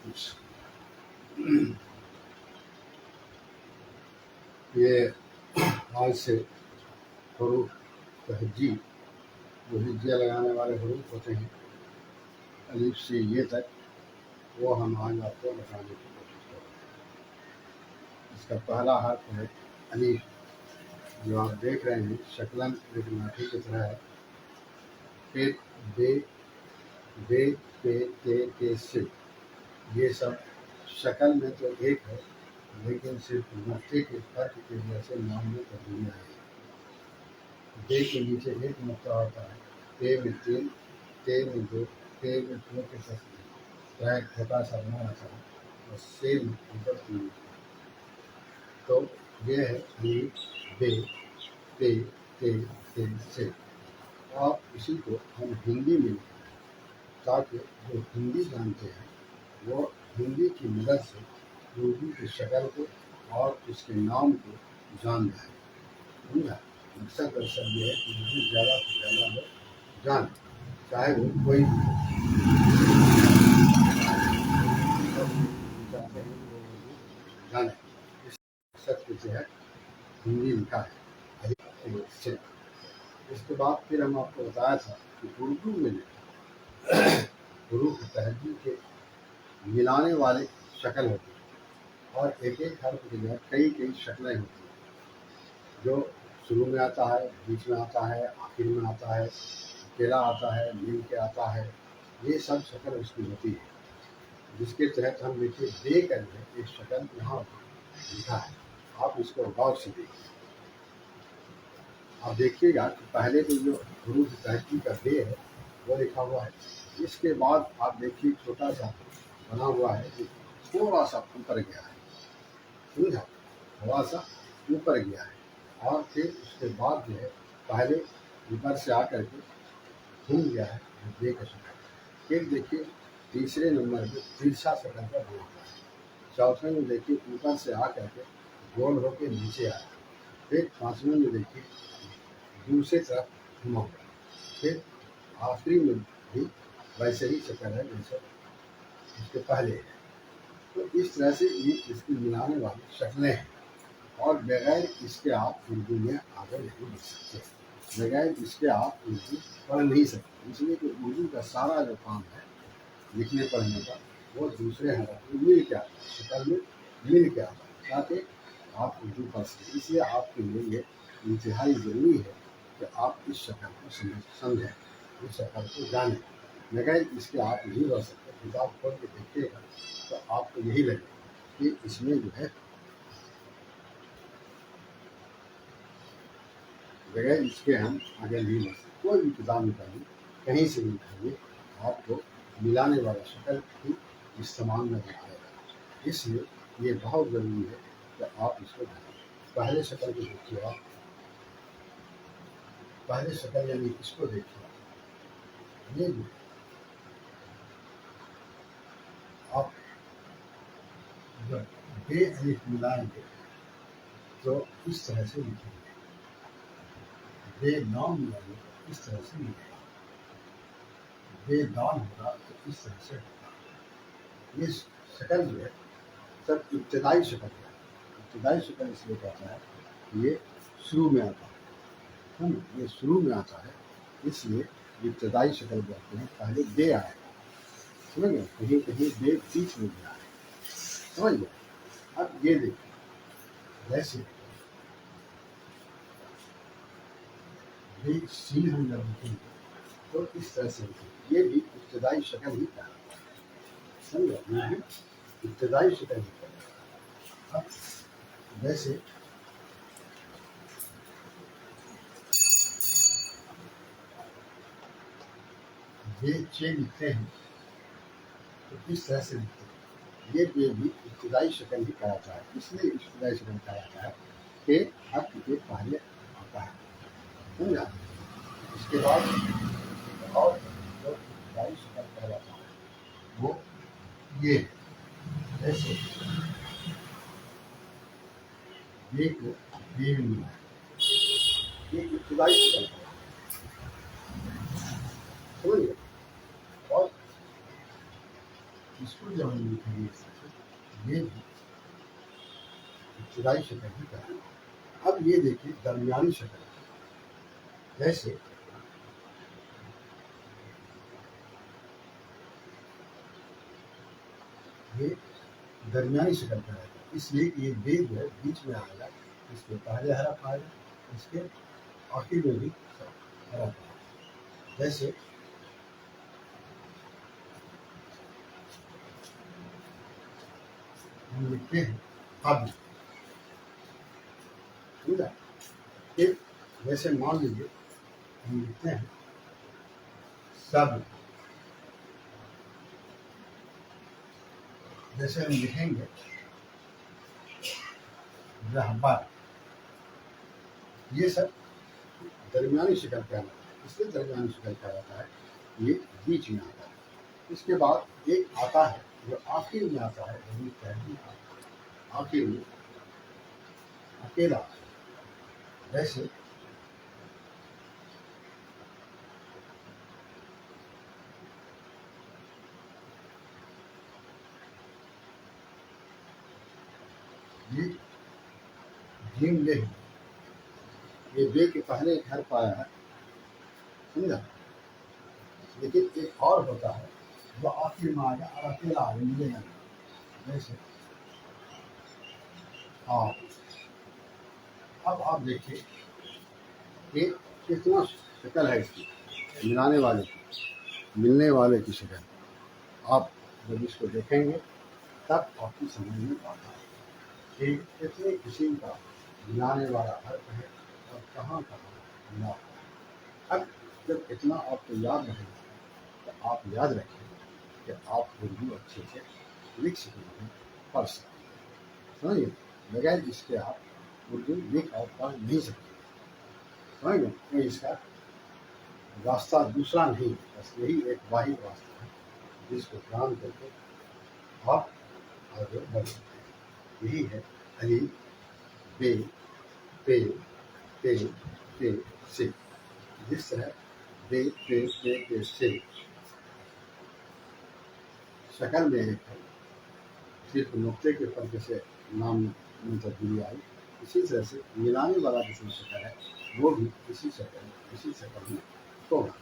कुछ। ये आज से हरूफ तहजी, जो हिज्जा लगाने वाले हरूफ होते हैं अलिफ से ये तक, वो हम आज आपको बताने की कोशिश करेंगे। इसका पहला हर्फ है अलिफ, जो आप देख रहे हैं शक्लन एक लाठी की तरह है। फिर बे, बे, ते से, ये सब शक्ल में तो एक है, लेकिन सिर्फ नुक्ते के फर्क की वजह से नाम में तब्दीली आई है। बे के नीचे एक नुक्ता होता है, ते में तीन, ते में दो, ते में दो के साथ एक छोटा सा बना आता है, और से में ऊपर तीन। तो ये है अलिफ, बे, ते, ते से। और इसी को हम हिंदी में, ताकि जो हिंदी जानते हैं वो हिंदी की मदद से उर्दू की शक्ल को और उसके नाम को जान जाए। समझा? मकसद दरअसल ये है कि उर्दू ज़्यादा से ज़्यादा लोग जाने, चाहे वो कोई चाहते हैं कि वो उर्दू जाने। इस मकसद के तहत हिंदी लिखा है से। इसके बाद फिर हम आपको बताया था कि उर्दू में हुरूफ तहजी के मिलाने वाले शक्ल होती है, और एक एक हर्फ के लिए कई कई शक्लें होती हैं, जो शुरू में आता है, बीच में आता है, आखिर में आता है, अकेला आता है, मिल के आता है। ये सब शक्ल उसकी होती है, जिसके तहत हम देखिए बे करके एक शक्ल यहाँ लिखा है। आप इसको गौर से देखिए। आप देखिएगा कि पहले तो जो हुरूफ तहजी का बे है वो लिखा हुआ है। इसके बाद आप देखिए छोटा सा बना हुआ है, जो थोड़ा सा ऊपर गया है। समझा? थोड़ा सा ऊपर गया है, और फिर उसके बाद जो है पहले ऊपर से आकर के घूम गया है बे का शक्ल। फिर देखिए तीसरे नंबर में तिरछा शक्ल का बे हुआ है। चौथे में देखिए ऊपर से आकर के गोल होकर नीचे आया। फिर पांचवें में देखिए दूसरी तरफ घुमा हुआ। फिर आखिरी में भी वैसे ही शक्ल है जैसे उसके पहले है। तो इस तरह से ये इसकी मिलाने वाली शक्लें हैं, और बगैर इसके आप उर्दू में आगे नहीं बढ़ सकते, बगैर इसके आप उर्दू पढ़ नहीं सकते। इसलिए कि उर्दू का सारा जो काम है लिखने पढ़ने का, वो दूसरे हरफ में मिल के आता है, शक्ल में मिल के आता है, ताकि आप उर्दू पढ़ सकें। इसलिए आपके लिए ये इंतहाई ज़रूरी है कि आप इस शक्ल को समझें, इस शक्ल को जानें। बगैर इसके आप नहीं रह सकते। किताब खोल के देखिएगा तो आपको यही लगेगा कि इसमें जो है बगैर इसके हम आगे नहीं बढ़ सकते। कोई भी किताब निकालिए, कहीं से भी निकालिए, आपको मिलाने वाला शक्ल ही इस्तेमाल में आएगा। इसलिए ये बहुत ज़रूरी है कि आप इसको जानें। पहले शक्ल को देखिए आप, पहले शक्ल यानी इसको देखिए। ये जो आप जब बे अलिफ मिलाएंगे तो इस तरह से लिखेंगे, बे नाम मिलाएंगे तो इस तरह से लिखेंगे, बेदान होगा तो इस तरह से होगा। ये शक्ल जो है सब इब्तदाई शक्ल है। इब्तदाई शक्ल इसलिए कहता है ये शुरू में आता है, ये शुरू में आता है, इसलिए इब्तदाई शक्ल कहते हैं। पहले बे आएगा, समझ गए? कहीं कहीं बे बीच में भी आएगा, समझ गए? अब ये देखिए, जैसे बे सीन हम जब लिखेंगे तो इस तरह से लिखेंगे। ये भी इब्तदाई शक्ल ही कहलाता है, समझ गए? ये भी इब्तदाई शक्ल ही कहलाता है। अब जैसे ये चे लिखते हैं तो इस तरह से लिखते हैं। ये भी इब्तदाई शक्ल ही कहलाता है। इसलिए इब्तदाई शक्ल कहलाता है कि हर्फ के पहले आता है, समझा? इसके बाद और जो इब्तदाई शक्ल कहलाता है वो ये है। जैसे ये को बे में मिला, ये इब्तदाई शक्ल है, समझ गए? और इसको जब हम लिखेंगे इस तरह से, ये भी इब्तदाई शक्ल ही कहा। अब ये देखिए दरमियानी शक्ल, जैसे ये दरमियानी शक्ल का है, इसलिए ये बे जो है बीच में आएगा, इसके पहले हरफ आएगा, इसके आखिर में भी हरफ आएगा। जैसे हम लिखते हैं अब, समझा? फिर जैसे मान लीजिए हम लिखते हैं सब, जैसे हम लिखेंगे रहबर, ये सब दरमियानी शक्ल कहलाता है, इसलिए दरमियानी शक्ल कहलाता है, ये बीच में आता है। इसके बाद एक आता है जो आखिर में आता है, वही पहली आखिर में अकेला, जैसे ये जीम ले, ये बे के पहले एक हर्फ आया है, समझा? लेकिन एक और होता है जो आखिर में आएगा और अकेला आगे मिलेगा, जैसे आप। अब आप देखिए ये कितना शक्ल है इसकी, मिलाने वाले की, मिलने वाले की शक्ल। आप जब इसको देखेंगे तब आपकी समझ में आता है कि कितने किस्म का मिलाने वाला हर्फ है और कहाँ कहाँ मिला हुआ है। अब जब इतना आपको याद रहेगा तो आप याद रखें कि आप उर्दू अच्छे से लिख सकेंगे, पढ़ सकेंगे, समझिए? बगैर इसके आप उर्दू लिख और पढ़ नहीं सकते, समझ गए? कोई इसका रास्ता दूसरा नहीं, बस यही एक वाहिद रास्ता है जिसको ध्यान करके आप आगे बढ़ सकते हैं। यही है अली बे पे पे पे से। जिस तरह बे पे से शक्ल में एक है, सिर्फ नुक्ते के फर्क से नाम में तब्दीली आई, इसी तरह से मिलाने वाला जिसमें शक्ल है वो भी इसी शक्ल में होगा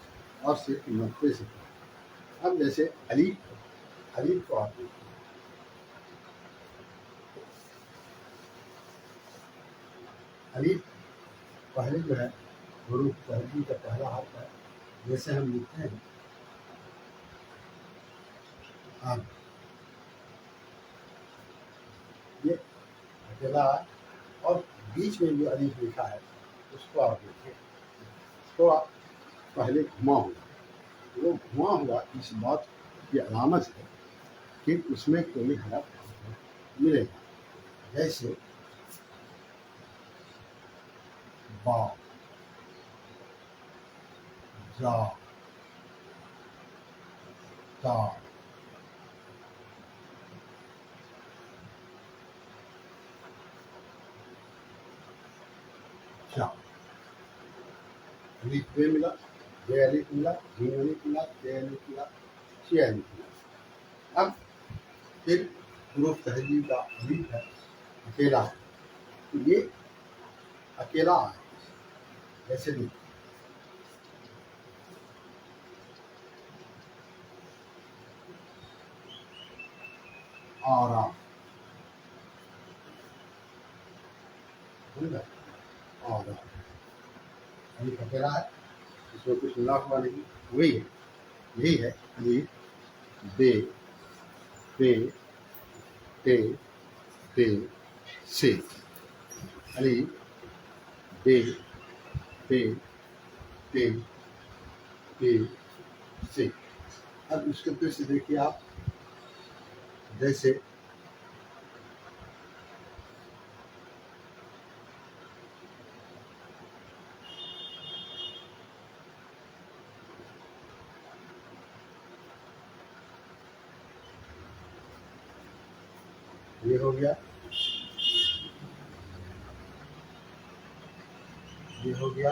और सिर्फ नुक्ते से। अब जैसे अलीफ को आप देखिए, अलीफ पहले जो है हुरूफ तहजी का पहला हर्फ है, जैसे हम लिखते हैं अब, ये अकेला है और बीच में जो अलीफ लिखा है उसको आप देखिए, तो आप पहले घुमा हुआ, वो घुमा हुआ इस बात की अलामत है कि उसमें कोई हरफ मिलेगा, जैसे बा, जा, ता, चा। अलीफ बे मिला, जे अलीफ मिला, जीम अलीफ मिला, जे अलीफ मिला, चे अलीफ मिला। अब फिर हुरूफ तहजीब का अलीफ है, अकेला है, तो ये अकेला है, जैसे भी आराम, आराम, अलीफ अकेला है, इसमें कुछ मिला हुआ नहीं, वही है, यही है अलीफ बे पे पे पे से। अलीफ बे पे पे पे से। अब इसके फिर से देखिए आप, जैसे ये हो गया, ये हो गया,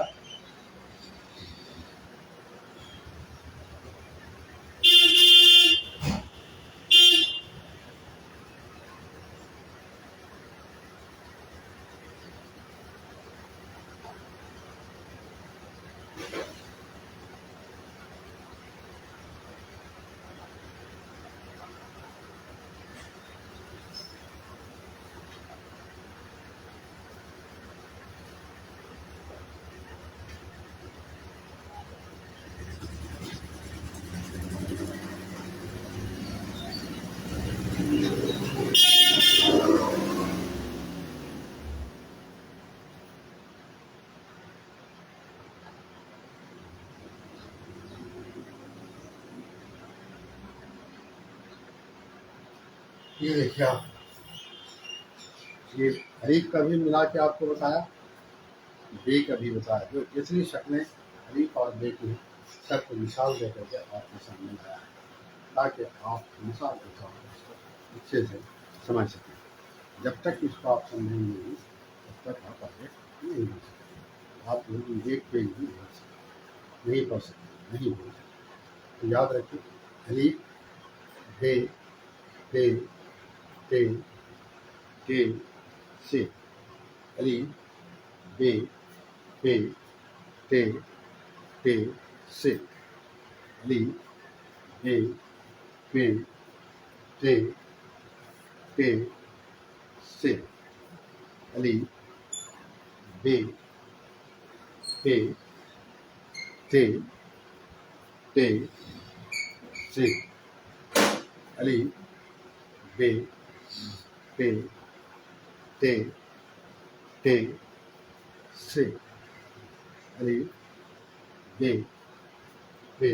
ये देखिए आप, ये अलीफ का भी मिला के आपको बताया, बे का भी बताया, जो जितनी शक्लें अलीफ और बे की सबको मिसाल दे करके आपके सामने लाया है, ताकि आप मिसाल के तौर पर इसको अच्छे से समझ सकें। जब तक इसको आप समझेंगे नहीं, तब तक आप आगे नहीं बढ़ सकते। आप उर्दू एक पेज भी बोल सकते, नहीं पढ़ सकते, नहीं बोल सकते। तो याद रखिए, अलीफ, बे, ते, ते, ते, से, अलीफ, बे, पे, ते, ते, से, अलीफ, बे, पे, ते, ते, से, अलीफ, बे, पे, ते, ते, से, अलीफ, बे, पे, ते, ते, से, अलीफ, बे, पे, ते,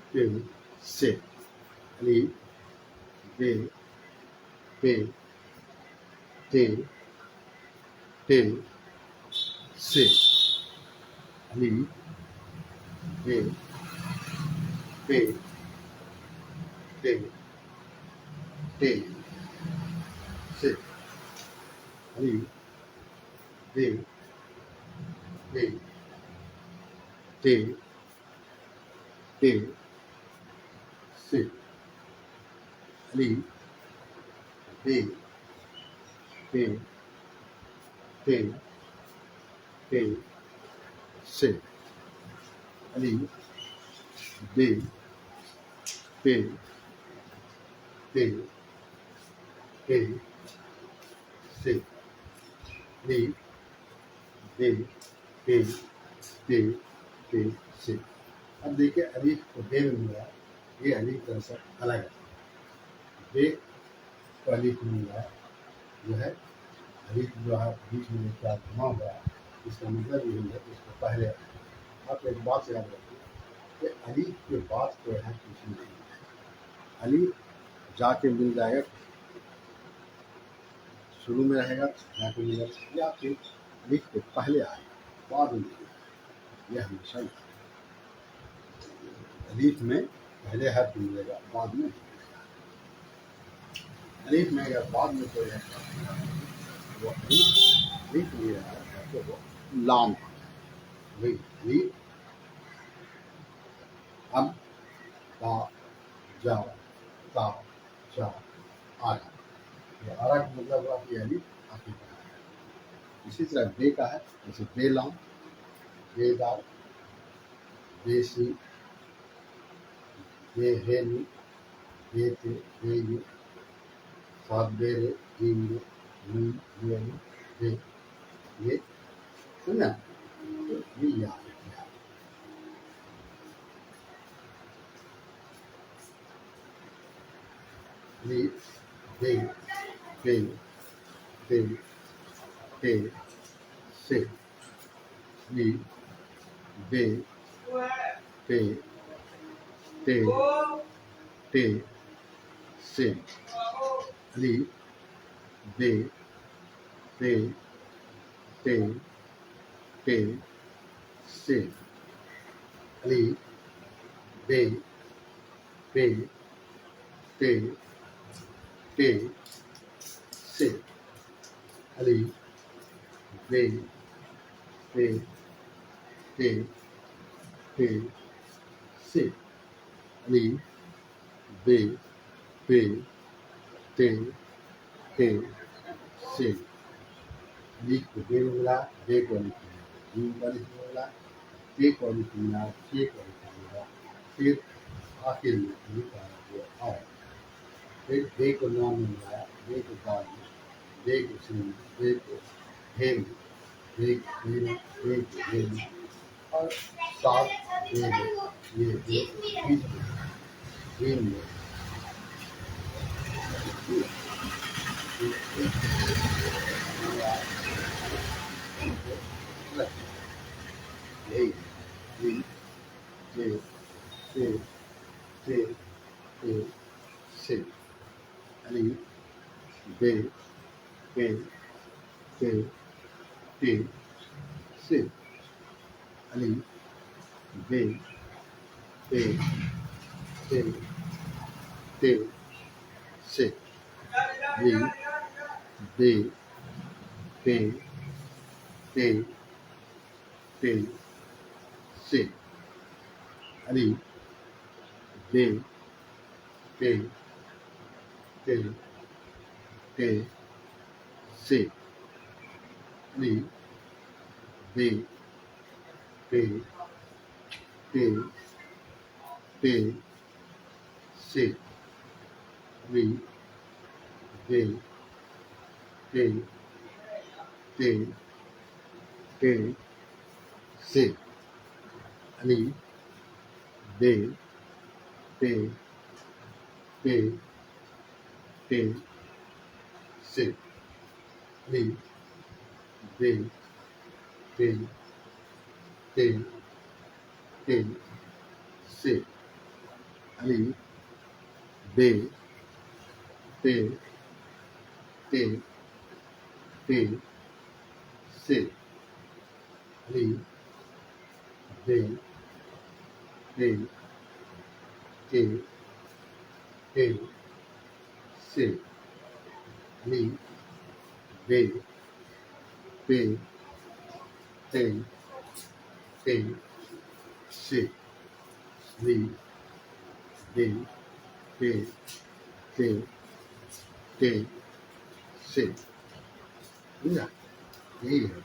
ते, से, अलीफ, बे, पे, ते, ते, से, अलीफ, बे, पे, ते, ते, से, अलीफ, बे, पे, ते, ते, से, अलीफ, बे, पे, ते, ते, से, अलीफ, बे, पे, ते, ते, से, अलीफ, बे, पे, ते, ते, से। अब देखिए, अलीफ को बे में मिला, ये अलीफ दरअसल अलग है। बे को अलीफ में मिला जो है, अलीफ जो है बीच में क्या घुमा हुआ है, इसका मतलब ये है कि इसको पहले आप एक बात याद रखिए कि अलीफ के बाद कोई है कुछ नहीं है। अलीफ जाके मिल जाएगा, शुरू में रहेगा जाके मिलेगा, या फिर अलीफ के पहले आएगा, बाद में मिलेगा। यह हमेशा अलीफ में पहले है तो मिलेगा, बाद में मिलेगा। अलीफ में अगर बाद में कोई है वो अलीफ नहीं रहा है तो वो लाम वही अलीफ, अब, ता, जा, ता, जा, आरा। ये आरा का मतलब हुआ कि अलीफ आखिर का है। इसी तरह बे का है, जैसे बेलाम, बेदार, बेसी, बेहेनी, बेते, बेयू, सात बेरे, जीन में, नी, बेनी, बे, ये सुना, तो ये याद रखिए। अलीफ, बे, पे, ते, ते, से, अलीफ, बे, पे, ते, ते, से, अलीफ, बे, पे, ते, ते, से, अलीफ, बे, पे, ते, ते, से, अलीफ, बे, पे, ते, ते, से, अलीफ, बे, पे, ते, ते, से, अलीफ को बे में मिला, बे को अलीफ में मिला, जीन को अलीफ में मिला, ते को अलीफ में मिला, से को अलीफ में मिला, फिर आखिर में अलीफ आया वो आया, फिर बे को नाम में मिलाया, बे को दाल में, बे को सिन में, बे को हे में, बे को हे में, बे को हे में, और सात बे में, ये बे बीच में, जीन में, यही री, जे, से, ते, ते, be, be, be, be, si, ali, be, be, be, be, si, li, be, be, be, be, si, ali, be, be, be, be, si, li, be, be, be, be, si, li, be, be, be, be, si, ali, be, be, be, be, si, li, be, be, be, be, si, ali, be, be, be, be, si, ali, be, be, be, be, si, ali, be, be, be, be, si, ali, be, be, be, be, si, समझा? यही है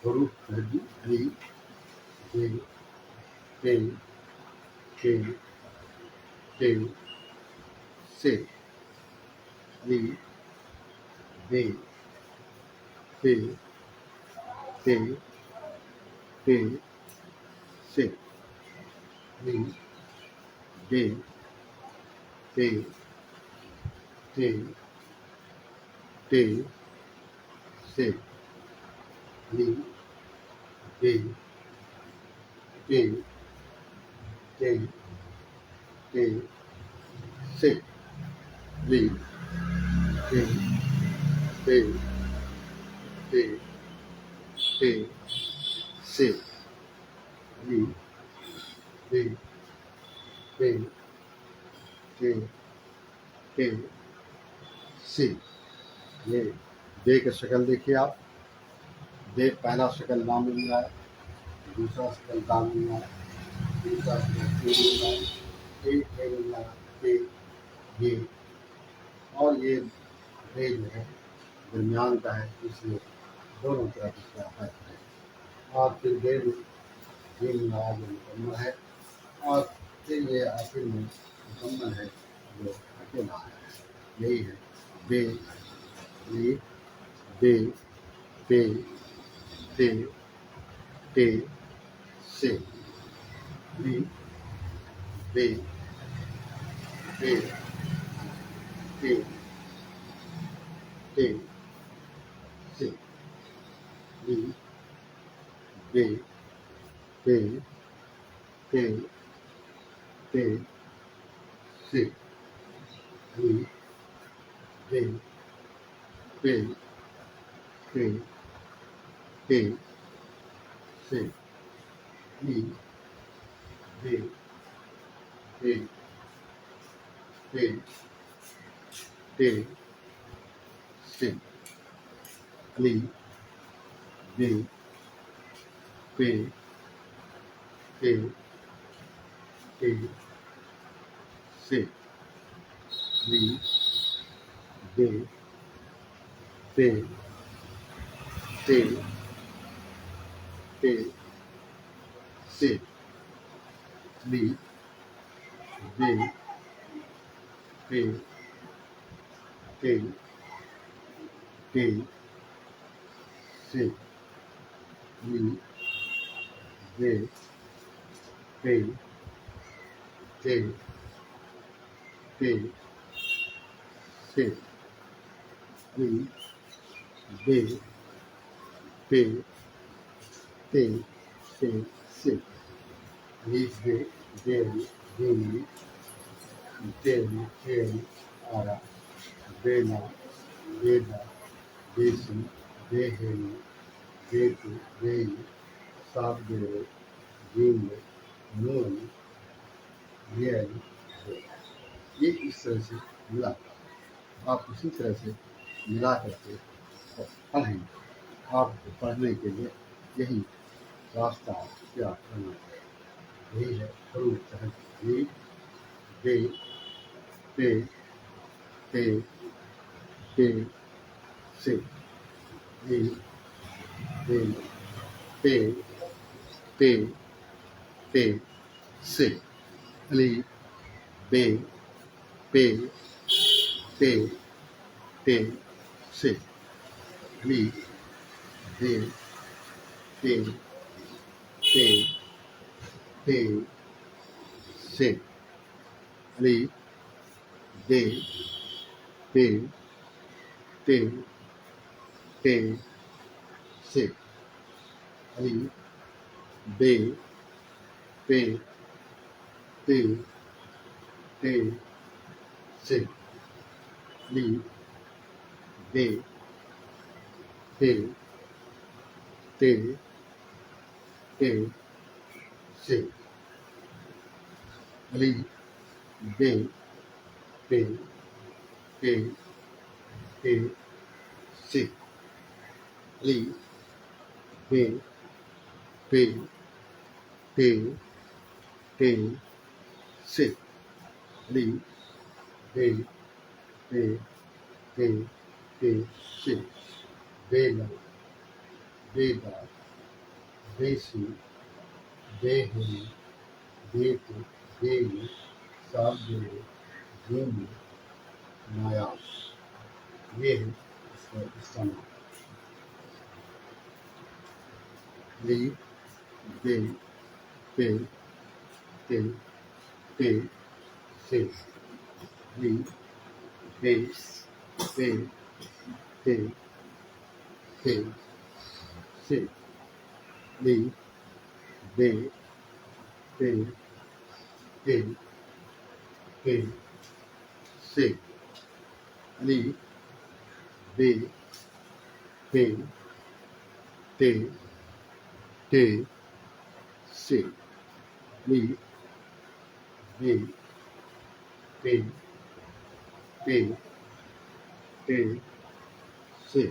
गुरु नदी अली के के के के से अली बे बे बे बे से अली बे बे बे बे से अली बे बे बे बे से अली बे बे बे बे से अली बे बे बे बे से ये बे की शक्ल देखिए आप बे पहला शक्ल ना मिल रहा है दूसरा शक्ल ना मिल रहा है तीसरा शक्ल मिल रहा है एक मिल रहा है एक ये और ये बे जो है दरमियान का है इसलिए दोनों तरफ इसका फर्क है और फिर बे ये मिला जो मुकम्मल है और फिर ये आखिर में मुकम्मल है जो अकेला है यही है बे ये बे बे बे बे से बे बे बे बे बे से बे बे बे बे बे से बे बे बे बे बे से बे बे बे बे बे से अली बे बे बे बे से अली बे बे बे बे से अली बे बे बे बे से अली बे बे बे बे से अली बे बे बे बे से अली बे beni, beni, beni, ara, Bela, Beda, Besi, Beheni, Betu, Beyi, Sabdere, Gimle, Nून, रियल, ये इस तरह से मिला। आप उसी तरह से मिला करके पढ़ें। आपको पढ़ने के लिए यही रास्ता क्या करना है, यही है हरूफ तहज़्ज़ीब। बे पे पे पे से, बे बे पे पे पे से, अली बे पे पे पे से, अली बे पे पे पे से, अली बे पे पे पे से, अली बे पे पे पे से, अली बे पे पे पे से, अली बे पे पे पे से, अली बे पे पे पे से, अली बे पे पे पे से, बेला, बेदा, बेसी, बेहनी, बेतु, बेई, साबेरे, जूमी, नायाब। ये है इसका इस्तेमाल। ली बे पे पे पे से, ली बे पे पे पे से, ली बे पे पे पे से, ली बे पे पे पे से, ली बे पे पे पे से, ली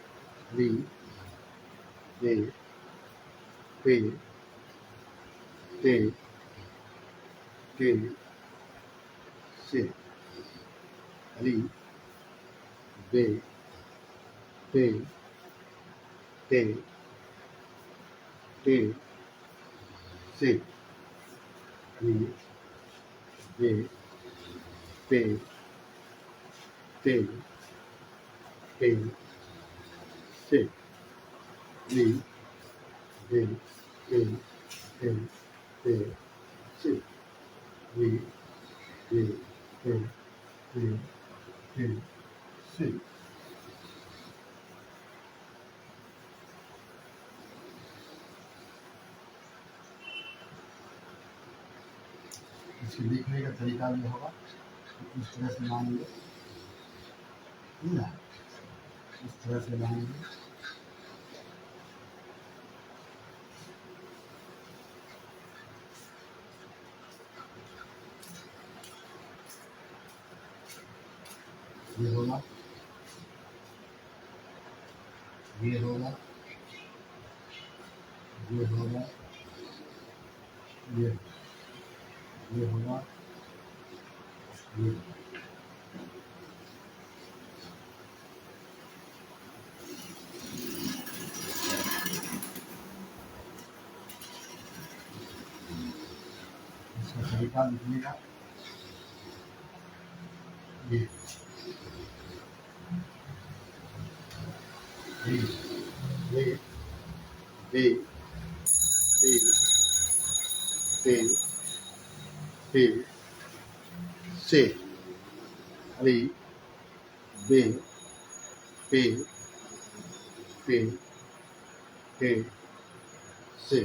बे पे पे पे से, ली बे पे पे पे से, ली बे पे पे पे से, ली बे पे पे पे से, ली बे पे पे पे से। इसके लिखने का तरीका भी होगा, इस तरह से लाएंगे, इस तरह से लाएंगे, ये होगा, ये होगा, ये होगा, ये होगा, ये। इसका तरीका लिखने का ये ये ये बे पे पे पे से, अली बे पे पे पे से,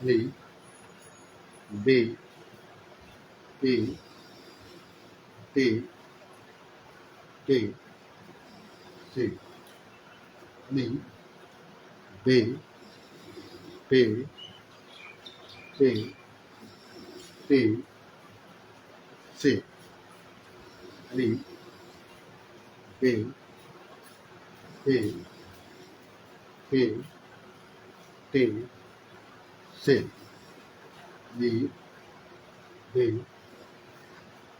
अली बे पे पे T, C, Li, B, P, T, T, C, Li, B, P, P, T, C, Li, B,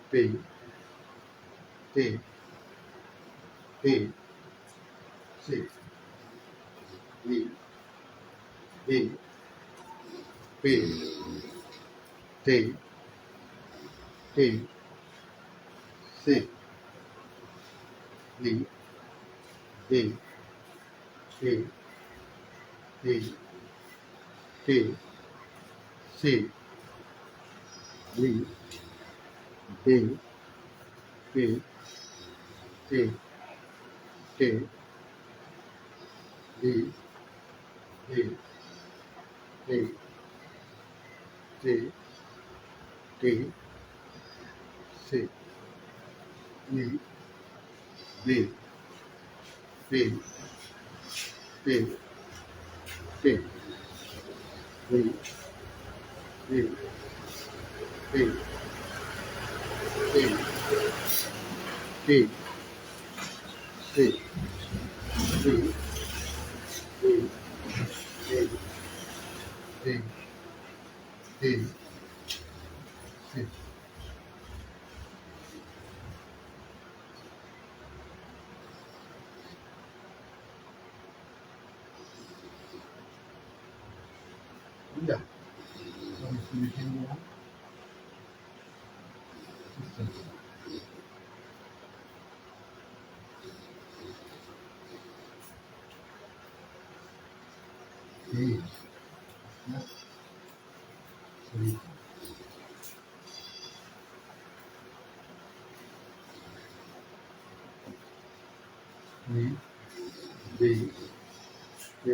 P, T, T, C, Li, B, P, T, T, C, Li, B, P, T, T, C, Li, B, P, T, T, Li, B, P, T, T, C, Li, B, P, T, T, Li, B, P, T, T, C, Li, B, P, T, T, C. Yeah. So it's finishing now. Hey, yes, sorry. Li, B, P,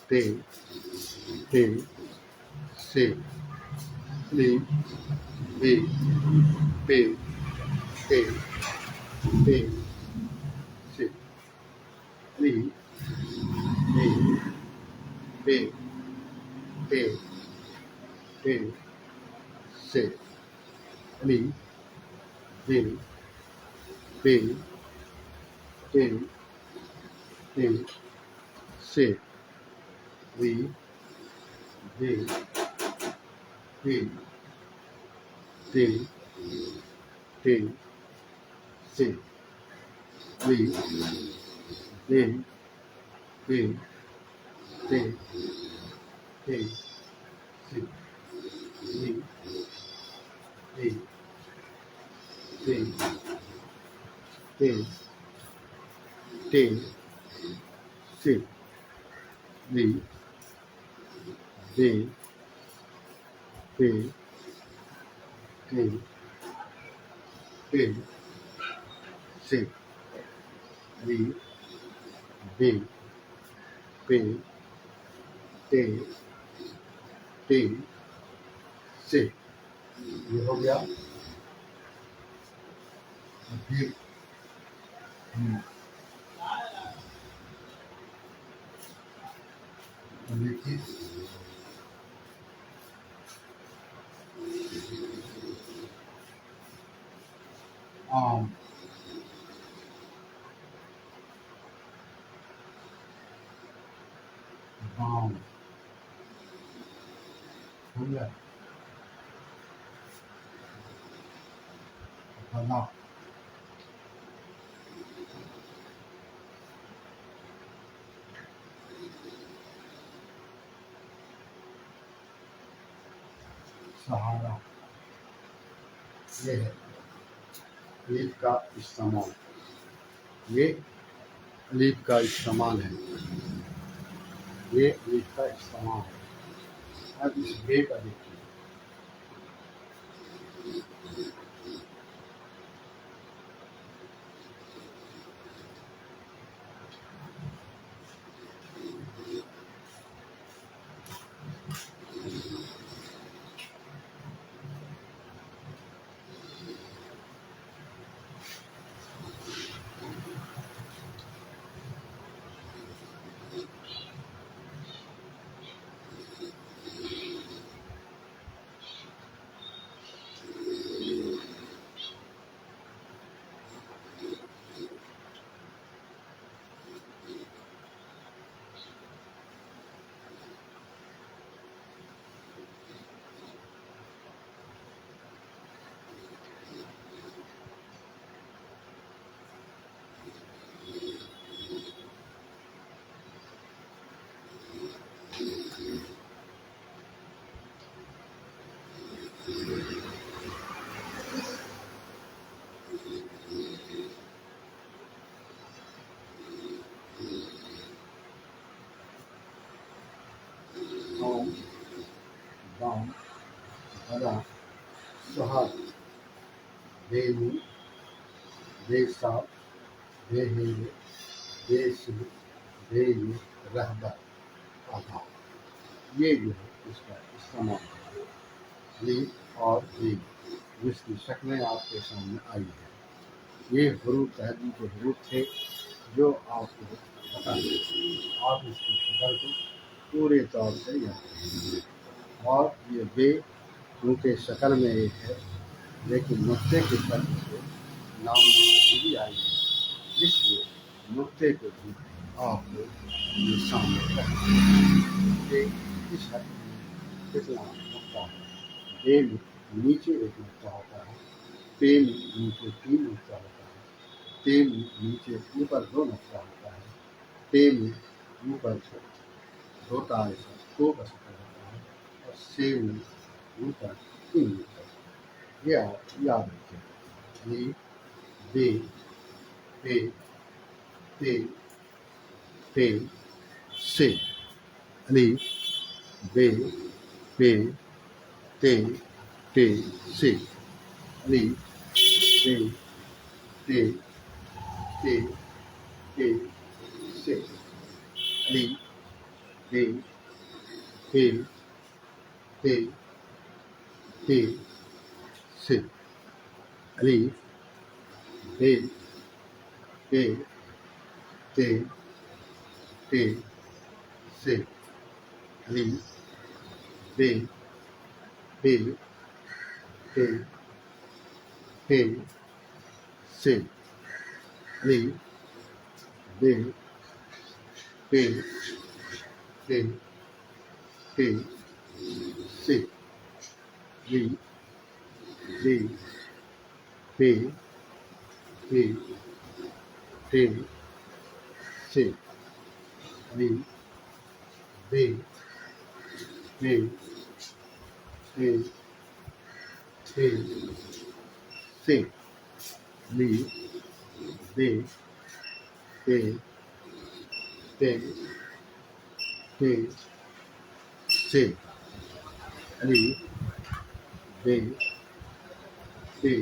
T, T, C, Li, B, P, T, T, C, Li, B, P, T, T, C, Li, B, P, T, T, C, Li, B, P, T, T, C, Li, B, P, T, T, C, Li, B, P, T, T, C, Li, B, P, T, T, C, Li, B, P, T, T, C. ये हो गया। और फिर देखिए आम, balm, हो गया। फला, सहारा, ये है लीफ का इस्तेमाल। ये लीफ का इस्तेमाल है। ये लीफ का इस्तेमाल है। अब इस बे का देखिए। Om, Bam, Bada, Suhad, Denu, Desa, Dehe, Desu, Deyu, रहबर, आधा। ये जो है इसका इस्तेमाल ली और ली जिसकी शक्लें आपके सामने आई है। ये हरूफ तहजीब के हरूफ थे जो आपको पता है। आप इसकी शक्ल को पूरे तौर से याद रखें। और ये बे क्योंकि शक्ल में एक है लेकिन नुक्ते के फर्क से नाम में भी आई है, इसलिए नुक्ते को भी आपको ये सामने रखना है। इस हद में कितना नुक्ता है। बे में नीचे एक नुक्ता होता है, पे में नीचे 3 नुक्ता होता है, ते में नीचे ऊपर 2 नुक्ता होता है, ते में ऊपर छोटा ऐसा 2 का शक्ल होता है और से में ऊपर 3 नुक्ता। ये आप याद रखें। ये बे, पे, ते, पे, से। अली, बे, पे, ते, से। अली, बे, ते, से। अली, बे, पे, ते, से। अली, बे, पे, ते, से। अली, बे, पे, ते, से। अली, बे, पे, ते, से। अली, बे, पे, ते, से। अली, बे, पे, ते, से। अली, बे, पे,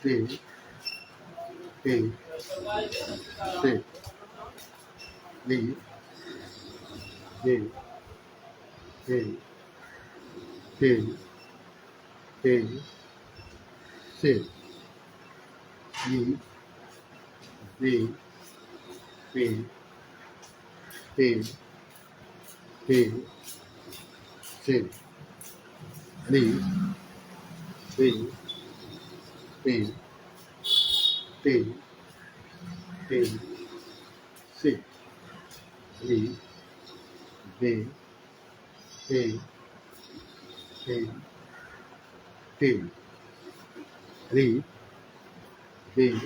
से। अली, बे, पे, से। अली, बे, पे, से। अली, बे, पे, से। अली, बे, पे, से। अली, बे, पे, अली,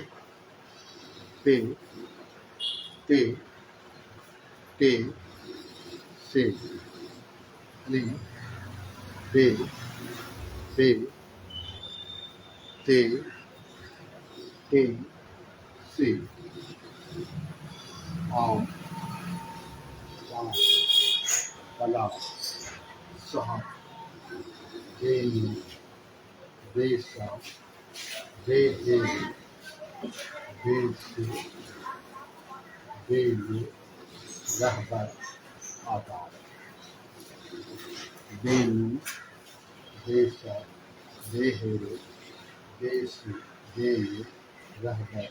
बे, पे, से। अली, बे, पे, से। आम, बाम, बला, सहा, देनी, देसा, देहे, देसी, देवी, रहबर, आबाद। देनी, देसा, देहेरे, देसी, देवी, रहबर,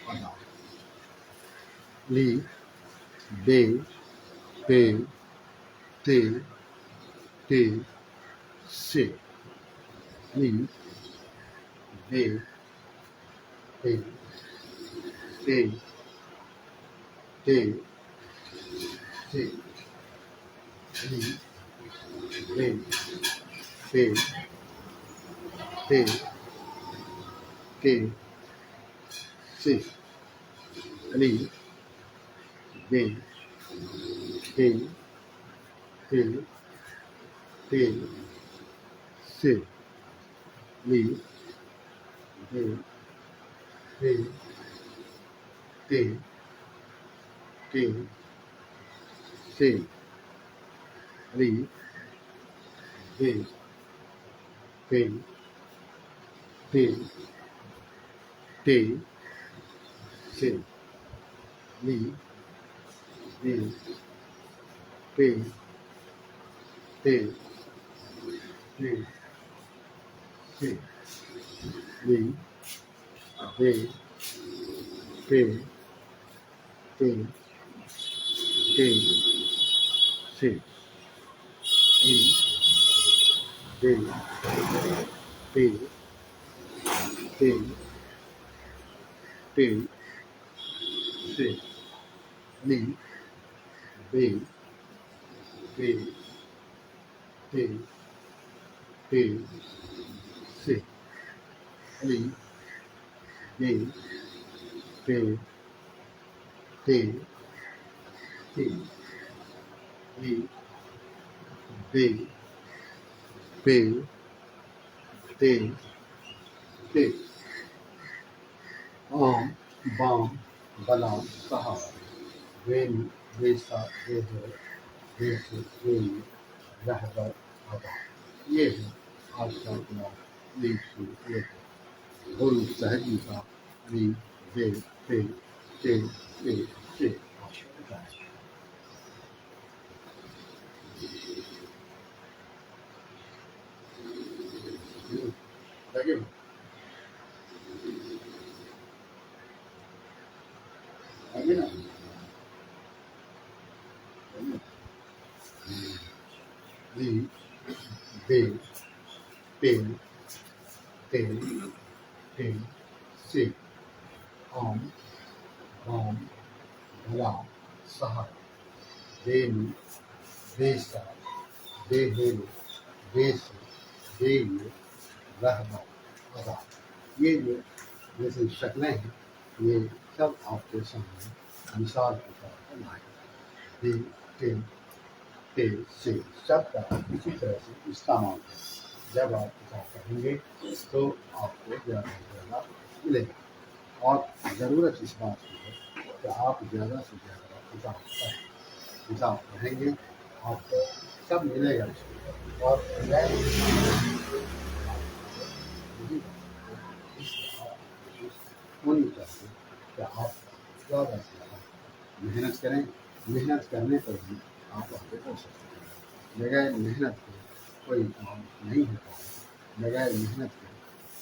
आबाद। ली, बे, पे, ते, से। ली, बे, पे, ते, से। ली, बे, पे, से। अली, बे, पे, से ली दे दे ते ते से ली दे ते ते ते से ली दे ते ते ते से ली दे ते ते ते से ली दे ते ते ते से ली दे ते ते ते से ली दे ते ते ते ली दे ते ते ते आम बाम बलाम सहा वेन वेसा वेदो वेस वेन रहबर हवा ये है आज का अपना लीसु लेते गुरु सहजी का ली दे ते ते ते ते लगे लगे ना ली दे ते ते ते से आम बाम भला सहा वेन वेसा वेहेन वेस वेन रहबर अदा ये जो जैसे शक्लें हैं ये सब आपके सामने मिसाल के तौर पर लाए दे ते ते से शब्द का इसी तरह से इस्तेमाल है जब आप किताब पढ़ेंगे तो आपको ज़्यादा से ज़्यादा मिलेगा और ज़रूरत इस बात की है कि आप ज़्यादा से ज़्यादा किताब पढ़ें किताब पढ़ेंगे आपको सब मिलेगा इसमें और होनी चाहिए कि आप ज़्यादा से ज़्यादा मेहनत करें मेहनत करने पर भी आप आगे बढ़ सकते हैं बगैर मेहनत के कोई काम नहीं होता है बगैर मेहनत के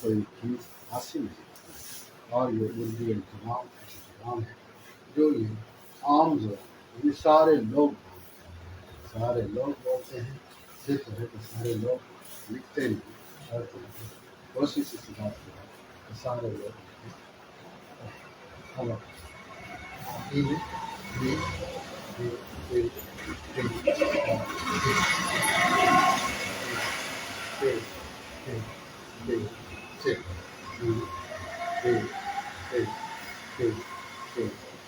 कोई चीज़ हासिल नहीं होती और ये उर्दू इंतजाम ऐसे इंतजाम है जो ये आम जो ये सारे लोग बोलते हैं सिर्फ है कि सारे लोग लिखते नहीं और कोशिश इस बात की है कि सारे लोग हेलो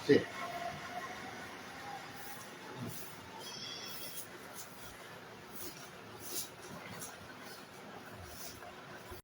से